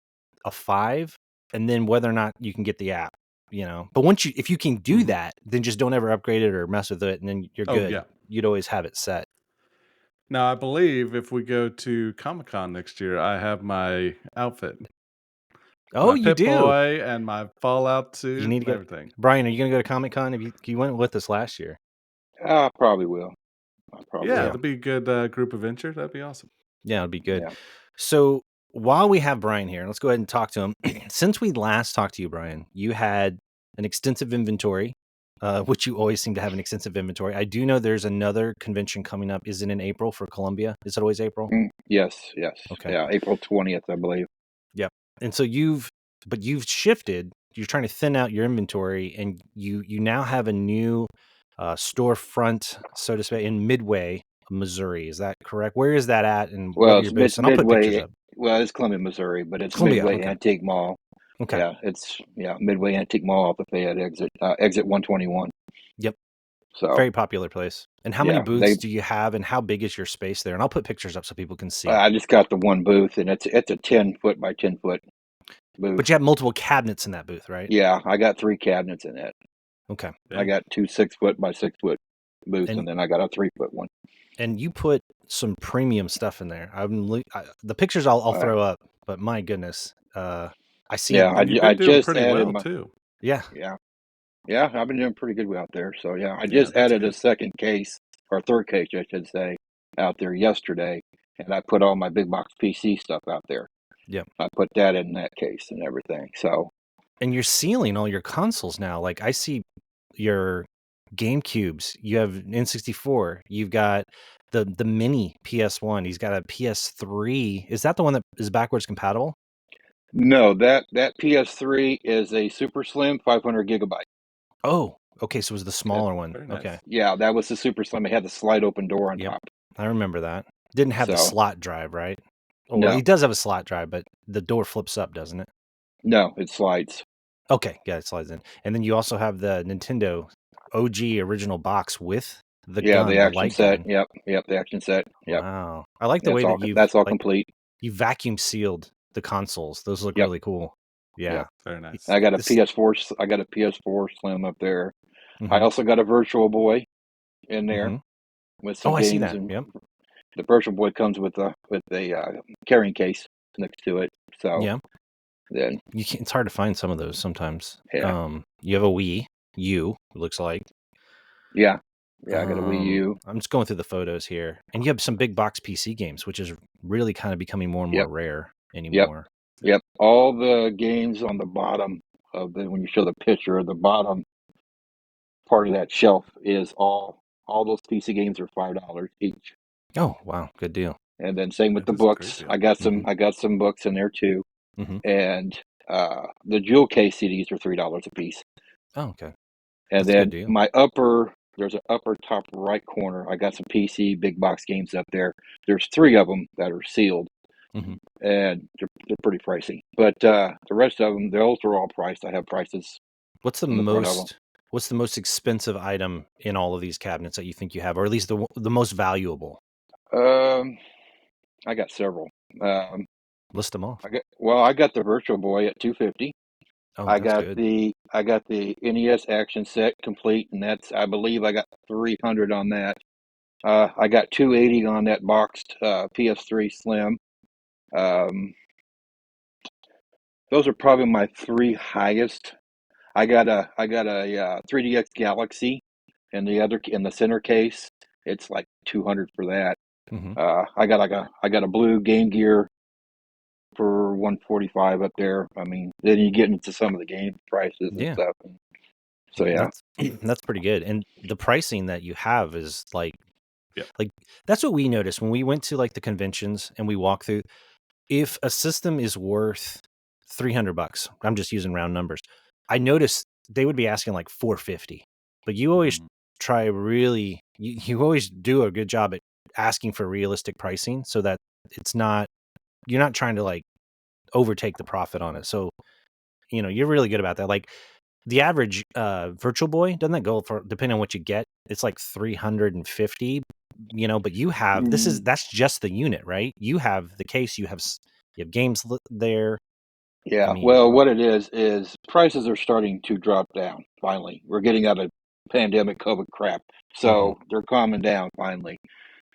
a 5, and then whether or not you can get the app. But if you can do that, then just don't ever upgrade it or mess with it, and then you're Oh, good. yeah. You'd always have it set. Now, I believe if we go to Comic-Con next year, I have my outfit. Oh, My you Pip do. Boy and my Fallout You suit need and to go, everything. Brian. Are you going to go to Comic-Con? You went with us last year. I probably will. Yeah, that'd be a good group adventure. That'd be awesome. Yeah, it'd be good. Yeah. So while we have Brian here, let's go ahead and talk to him. Since we last talked to you, Brian, you had an extensive inventory, which you always seem to have an extensive inventory. I do know there's another convention coming up. Is it in April for Columbia? Is it always April? Yes. Okay. Yeah, April 20th, I believe. Yep. And so you've shifted. You're trying to thin out your inventory, and you now have a new storefront, so to speak, in Midway, Missouri. Is that correct? Where is that at, and what Well, are your booths? And I'll put pictures Midway. up. Well, it's Columbia, Missouri, but it's Columbia. Midway Okay. Antique Mall. Okay. Yeah, it's Midway Antique Mall off the Fayette exit 121. Yep. So Very popular place. And how many yeah, booths do you have, and how big is your space there? And I'll put pictures up so people can see. I just got the one booth, and it's a 10 foot by 10 foot booth. But you have multiple cabinets in that booth, right? Yeah, I got 3 cabinets in it. Okay. I got 2 6 foot by 6 foot booths, and then I got a 3 foot one. And you put some premium stuff in there. The pictures I'll throw up, but my goodness, I see. Yeah, I you've been doing just pretty added well too. Yeah. I've been doing pretty good out there. So yeah, I just that's added a good. second case, or third case, I should say, out there yesterday, and I put all my big box PC stuff out there. Yep. I put that in that case and everything. So And you're sealing all your consoles now. Like I see your GameCubes. You have an N64. You've got the mini PS1. He's got a PS3. Is that the one that is backwards compatible? no, that PS3 is a super slim 500 gigabyte. Oh, okay. So it was the smaller one. Very nice. Okay. Yeah, that was the super slim. It had the slide open door on top. I remember that. Didn't have the So- slot drive, right? Oh, No. well, he does have a slot drive, but the door flips up, doesn't it? No, it slides. Okay, yeah, it slides in. And then you also have the Nintendo OG original box with the gun, the the action light set. gun. Yep, the action set. Yep. Wow. I like the way that That's all complete. you vacuum sealed the consoles. Those look Yep. really cool. Yeah. Yep. Very nice. I got a This- PS4. I got a PS4 Slim up there. Mhm. I also got a Virtual Boy in there Mhm. with some Oh, games. I see that. And Yep. the Virtual Boy comes with a carrying case next to it. So Yeah. then It's hard to find some of those sometimes. Yeah. You have a Wii U, it looks like. yeah, I got a Wii U. I'm just going through the photos here. And you have some big box PC games, which is really kind of becoming more and more Yep. rare anymore. Yep, all the games on the bottom of when you show the picture, the bottom part of that shelf is all those PC games are $5 each. Oh, wow. Good deal. And then same with the That's a great books. deal. I got some books in there too. Mhm. And the jewel case CDs are $3 a piece. Oh, okay. And That's a good then deal. there's an upper top right corner. I got some PC big box games up there. There's 3 of them that are sealed, Mhm. and they're pretty pricey. But the rest of them, those are all priced. I have prices. What's the in the front of 'em. most expensive item in all of these cabinets that you think you have, or at least the most valuable? I got several. List them off. I got the Virtual Boy at $250. Oh, I that's got good. I got the NES action set complete, and I believe I got 300 on that. I got 280 on that boxed PS3 Slim. Those are probably my 3 highest. I got a 3DX Galaxy in the center case. It's like 200 for that. Mhm. I got a blue Game Gear for 145 up there. I mean, then you get into some of the game prices and Yeah. stuff. So yeah, That's pretty good. And the pricing that you have is like Yep. that's what we noticed when we went to like the conventions and we walked through. If a system is worth $300, I'm just using round numbers. I noticed they would be asking like $450. But you always Mhm. try you always do a good job at asking for realistic pricing so that you're not trying to like overtake the profit on it. So, you're really good about that. Like The average Virtual Boy, doesn't that go for, depending on what you get, it's like 350, but you have, that's just the unit, right? You have the case, you have games there. Yeah, I mean, well, what it is prices are starting to drop down finally. We're getting out of pandemic COVID crap, so they're calming down finally.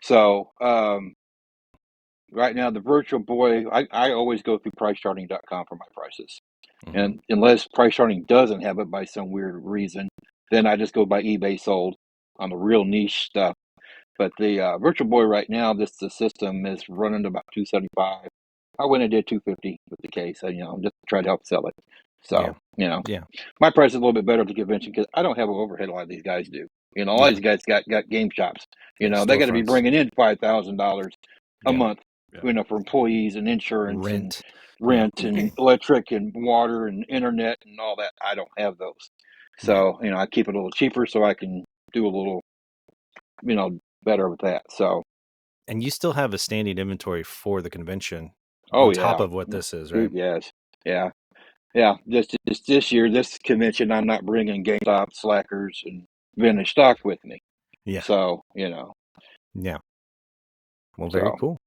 So right now, the Virtual Boy, I always go through pricecharting.com for my prices. And unless Price Charting doesn't have it by some weird reason, then I just go by eBay sold on the real niche stuff. But the Virtual Boy right now, the system is running to about 275. I went and did 250 with the case, just to try to help sell it. So, yeah. my price is a little bit better at the convention because I don't have an overhead. A lot of these guys do. A lot of these guys got game shops. They got to be bringing in $5,000 a month, for employees and insurance and rent and electric and water and internet and all that. I don't have those. So, I keep it a little cheaper so I can do a little, better with that. So, and you still have a standing inventory for the convention on top of what this is, right? Yes. Yeah. Yeah. Just this year, this convention, I'm not bringing GameStop, Slackers, and vintage stock with me. Yeah. So, Yeah. Well, very cool.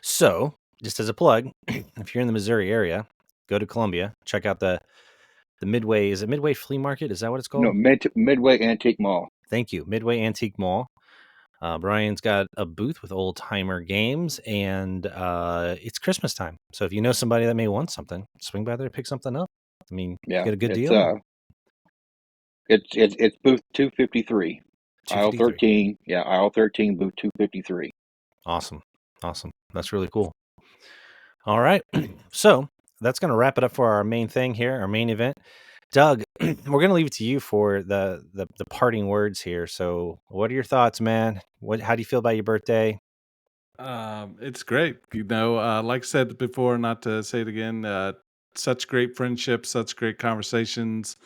So, just as a plug, if you're in the Missouri area, go to Columbia, check out the Midway. Is it Midway Flea Market? Is that what it's called? No, Midway Antique Mall. Thank you. Midway Antique Mall. Brian's got a booth with Ole Tymer Games, and it's Christmas time. So if you know somebody that may want something, swing by there, pick something up. I mean, get a good deal. It's booth 253. Aisle 13. Yeah, aisle 13, booth 253. Awesome. That's really cool. All right. So that's going to wrap it up for our main thing here, our main event. Doug, we're going to leave it to you for the parting words here. So what are your thoughts, man? How do you feel about your birthday? It's great. Like I said before, not to say it again, such great friendships, such great conversations.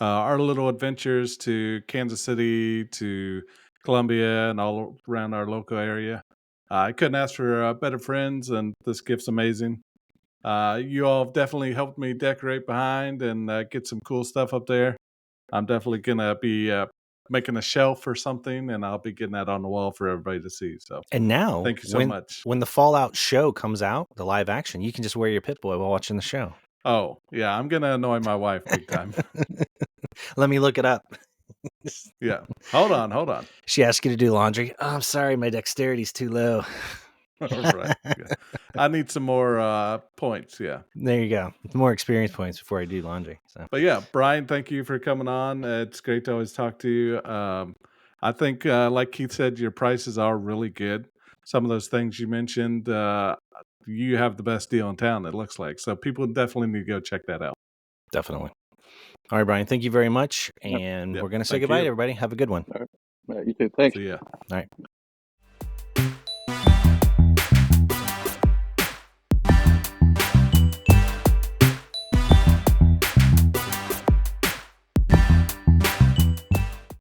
Our little adventures to Kansas City, to Columbia, and all around our local area. I couldn't ask for better friends, and this gift's amazing. You all have definitely helped me decorate behind and get some cool stuff up there. I'm definitely going to be making a shelf or something, and I'll be getting that on the wall for everybody to see. So, and now, thank you so much. When the Fallout show comes out, the live action, you can just wear your Pip-Boy while watching the show. Oh, yeah, I'm going to annoy my wife big time. Let me look it up. Yeah. Hold on. She asked you to do laundry. Oh, I'm sorry, my dexterity's too low. Right. Yeah. I need some more points. Yeah. There you go. More experience points before I do laundry. So. But yeah, Brian, thank you for coming on. It's great to always talk to you. I think, like Keith said, your prices are really good. Some of those things you mentioned, you have the best deal in town, it looks like. So people definitely need to go check that out. Definitely. All right, Brian, thank you very much. And we're going to say goodbye to everybody. Have a good one. All right. You too. Thanks. See ya. All right.